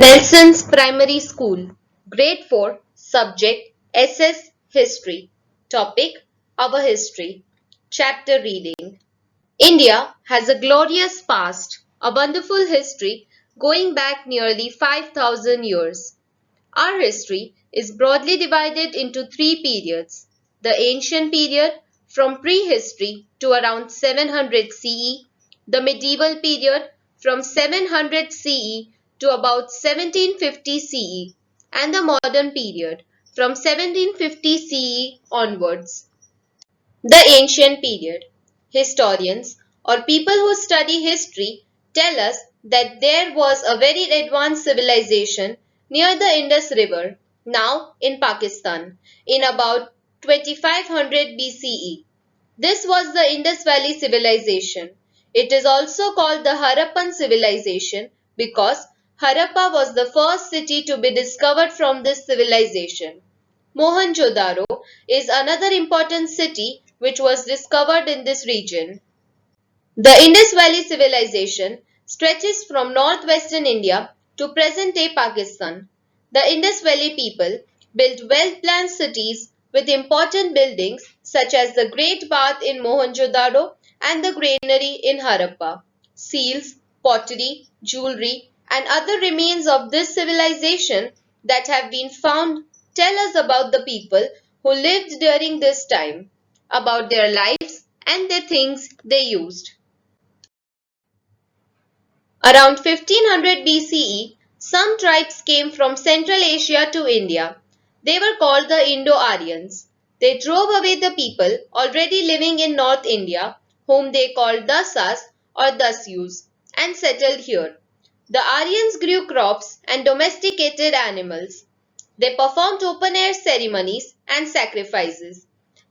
Nelson's Primary School, Grade 4, Subject SS History. Topic Our History. Chapter Reading. India has a glorious past, a wonderful history going back nearly 5,000 years. Our history is broadly divided into three periods: the ancient period from prehistory to around 700 CE, the medieval period from 700 CE to about 1750 CE, and the modern period from 1750 CE onwards. The ancient period. Historians or people who study history tell us that there was a very advanced civilization near the Indus River, now in Pakistan, in about 2500 BCE. This was the Indus Valley civilization. It is also called the Harappan civilization because Harappa was the first city to be discovered from this civilization. Mohenjo-Daro is another important city which was discovered in this region. The Indus Valley civilization stretches from northwestern India to present-day Pakistan. The Indus Valley people built well-planned cities with important buildings such as the Great Bath in Mohenjo-Daro and the Granary in Harappa. Seals, pottery, jewellery and other remains of this civilization that have been found tell us about the people who lived during this time, about their lives and the things they used. Around 1500 BCE, some tribes came from Central Asia to India. They were called the Indo-Aryans. They drove away the people already living in North India, whom they called Dasas or Dasyus, and settled here. The Aryans grew crops and domesticated animals. They performed open-air ceremonies and sacrifices.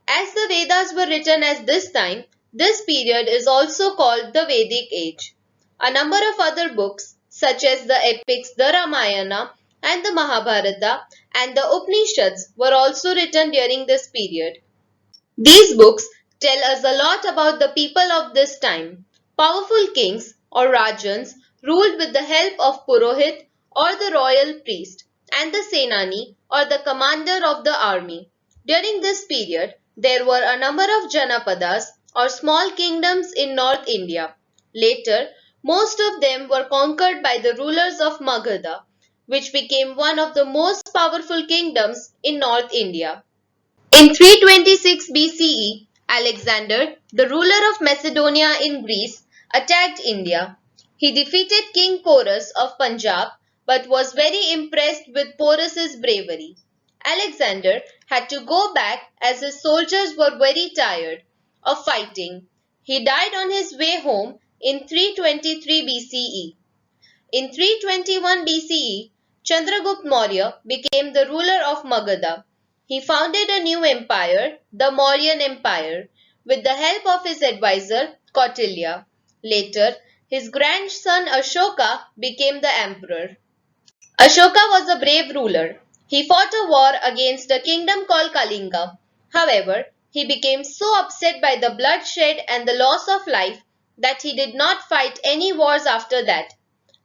As the Vedas were written at this time, this period is also called the Vedic Age. A number of other books, such as the epics the Ramayana and the Mahabharata and the Upanishads, were also written during this period. These books tell us a lot about the people of this time. Powerful kings or rajans ruled with the help of purohit or the royal priest and the senani or the commander of the army. During this period, there were a number of janapadas or small kingdoms in North India. Later, most of them were conquered by the rulers of Magadha, which became one of the most powerful kingdoms in North India. In 326 BCE, Alexander, the ruler of Macedonia in Greece, attacked India. He defeated King Porus of Punjab but was very impressed with Porus's bravery. Alexander had to go back as his soldiers were very tired of fighting. He died on his way home in 323 BCE. In 321 BCE, Chandragupta Maurya became the ruler of Magadha. He founded a new empire, the Mauryan Empire, with the help of his advisor Kautilya. Later, his grandson Ashoka became the emperor. Ashoka was a brave ruler. He fought a war against a kingdom called Kalinga. However, he became so upset by the bloodshed and the loss of life that he did not fight any wars after that.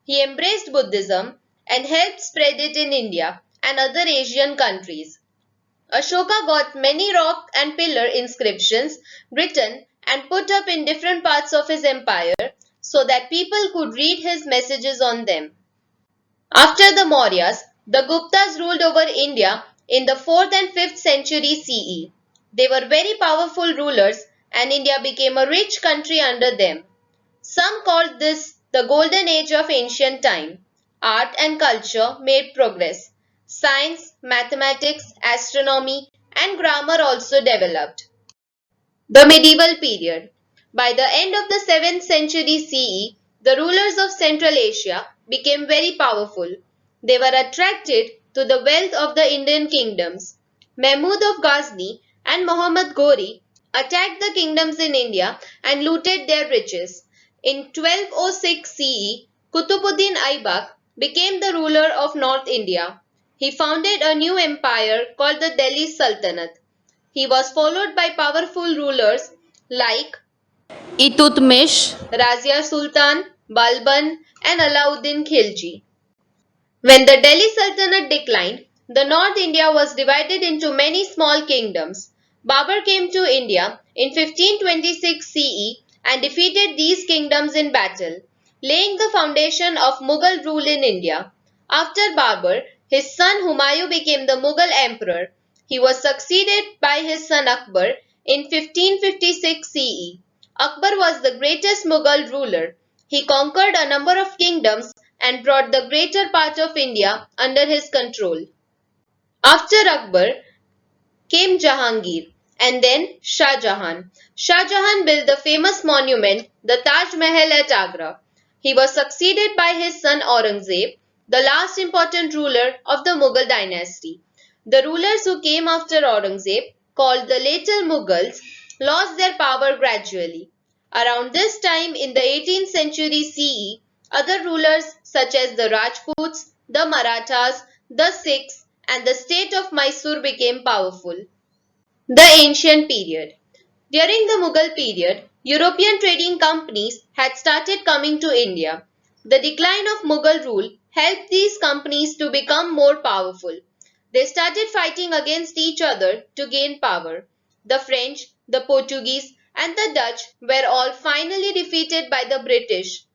He embraced Buddhism and helped spread it in India and other Asian countries. Ashoka got many rock and pillar inscriptions written and put up in different parts of his empire so that people could read his messages on them. After the Mauryas, the Guptas ruled over India in the 4th and 5th century CE. They were very powerful rulers and India became a rich country under them. Some called this the golden age of ancient time. Art and culture made progress. Science, mathematics, astronomy and grammar also developed. The medieval period. By the end of the 7th century CE, the rulers of Central Asia became very powerful. They were attracted to the wealth of the Indian kingdoms. Mahmud of Ghazni and Muhammad Ghori attacked the kingdoms in India and looted their riches. In 1206 CE, Qutbuddin Aibak became the ruler of North India. He founded a new empire called the Delhi Sultanate. He was followed by powerful rulers like Itutmish, Razia Sultan, Balban and Alauddin Khilji. When the Delhi Sultanate declined, the North India was divided into many small kingdoms. Babur came to India in 1526 CE and defeated these kingdoms in battle, laying the foundation of Mughal rule in India. After Babur, his son Humayun became the Mughal emperor. He was succeeded by his son Akbar in 1556 CE. Akbar was the greatest Mughal ruler. He conquered a number of kingdoms and brought the greater part of India under his control. After Akbar came Jahangir and then Shah Jahan. Shah Jahan built the famous monument, the Taj Mahal at Agra. He was succeeded by his son Aurangzeb, the last important ruler of the Mughal dynasty. The rulers who came after Aurangzeb, called the later Mughals, lost their power gradually. Around this time in the 18th century CE, other rulers such as the Rajputs, the Marathas, the Sikhs, and the state of Mysore became powerful. The Ancient Period. During the Mughal period, European trading companies had started coming to India. The decline of Mughal rule helped these companies to become more powerful. They started fighting against each other to gain power. The French, the Portuguese, and the Dutch were all finally defeated by the British.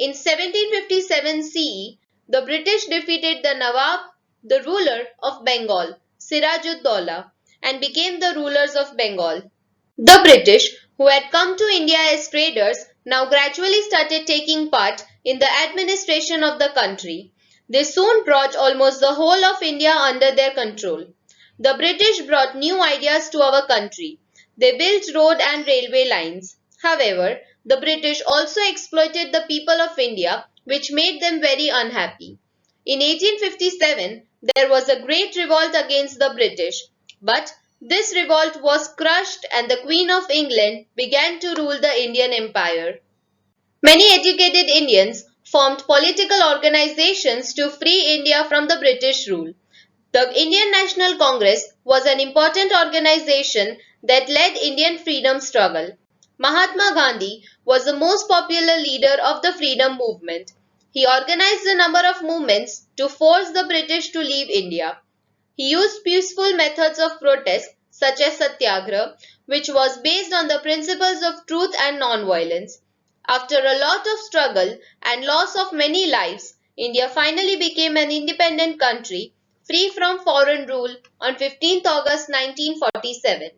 In 1757 CE, the British defeated the Nawab, the ruler of Bengal, Siraj-ud Daulah, and became the rulers of Bengal. The British, who had come to India as traders, now gradually started taking part in the administration of the country. They soon brought almost the whole of India under their control. The British brought new ideas to our country. They built road and railway lines. However, the British also exploited the people of India, which made them very unhappy. In 1857, there was a great revolt against the British, but this revolt was crushed and the Queen of England began to rule the Indian Empire. Many educated Indians formed political organizations to free India from the British rule. The Indian National Congress was an important organization that led Indian freedom struggle. Mahatma Gandhi was the most popular leader of the freedom movement. He organized a number of movements to force the British to leave India. He used peaceful methods of protest such as satyagraha, which was based on the principles of truth and non-violence. After a lot of struggle and loss of many lives, India finally became an independent country free from foreign rule on 15th August 1947.